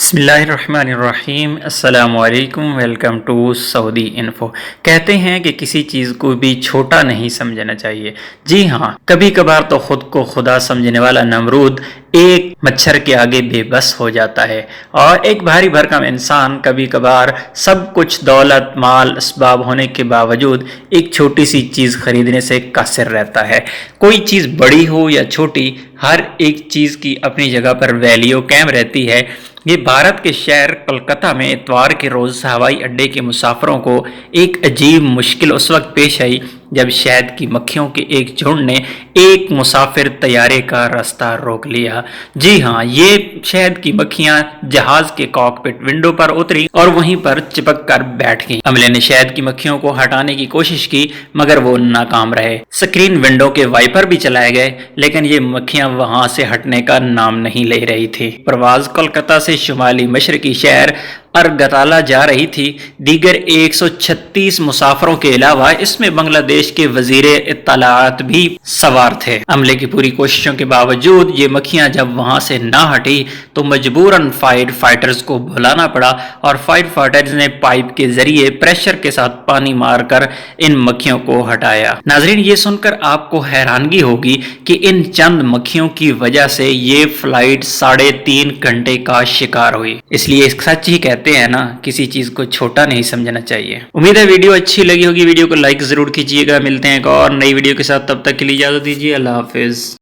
بسم اللہ الرحمن الرحیم، السلام علیکم، ویلکم ٹو سعودی انفو۔ کہتے ہیں کہ کسی چیز کو بھی چھوٹا نہیں سمجھنا چاہیے۔ جی ہاں، کبھی کبھار تو خود کو خدا سمجھنے والا نمرود ایک مچھر کے آگے بے بس ہو جاتا ہے، اور ایک بھاری بھرکم انسان کبھی کبھار سب کچھ دولت مال اسباب ہونے کے باوجود ایک چھوٹی سی چیز خریدنے سے قاصر رہتا ہے۔ کوئی چیز بڑی ہو یا چھوٹی، ہر ایک چیز کی اپنی جگہ پر ویلیو قائم رہتی ہے۔ یہ بھارت کے شہر کلکتہ میں اتوار کے روز ہوائی اڈے کے مسافروں کو ایک عجیب مشکل اس وقت پیش آئی جب شہد کی مکھیوں کے ایک جھنڈ نے ایک مسافر طیارے کا راستہ روک لیا۔ جی ہاں، یہ شہد کی مکھیاں جہاز کے کاکپٹ ونڈو پر اتری اور وہیں پر چپک کر بیٹھ گئیں۔ عملے نے شہد کی مکھیوں کو ہٹانے کی کوشش کی، مگر وہ ناکام رہے۔ سکرین ونڈو کے وائپر بھی چلائے گئے، لیکن یہ مکھیاں وہاں سے ہٹنے کا نام نہیں لے رہی تھی۔ پرواز کولکتہ سے شمالی مشرقی شہر ارگتالہ جا رہی تھی۔ دیگر 136 مسافروں کے علاوہ اس میں بنگلہ دیش کے وزیر اطلاعات بھی سوار تھے۔ عملے کی پوری کوششوں کے باوجود یہ مکھیاں جب وہاں سے نہ ہٹی تو مجبوراً فائر فائٹرز کو بلانا پڑا، اور فائر فائٹرز نے پائپ کے ذریعے پریشر کے ساتھ پانی مار کر ان مکھیوں کو ہٹایا۔ ناظرین، یہ سن کر آپ کو حیرانگی ہوگی کہ ان چند مکھیوں کی وجہ سے یہ فلائٹ 3.5 گھنٹے کا شکار ہوئی۔ اس لیے سچ ہی کہتے ہیں نا، کسی چیز کو چھوٹا نہیں سمجھنا چاہیے۔ امید ہے ویڈیو اچھی لگی ہوگی، ویڈیو کو لائک ضرور کیجیے گا۔ ملتے ہیں ایک اور نئی ویڈیو کے ساتھ، تب تک کے لیے اجازت دیجیے، اللہ حافظ۔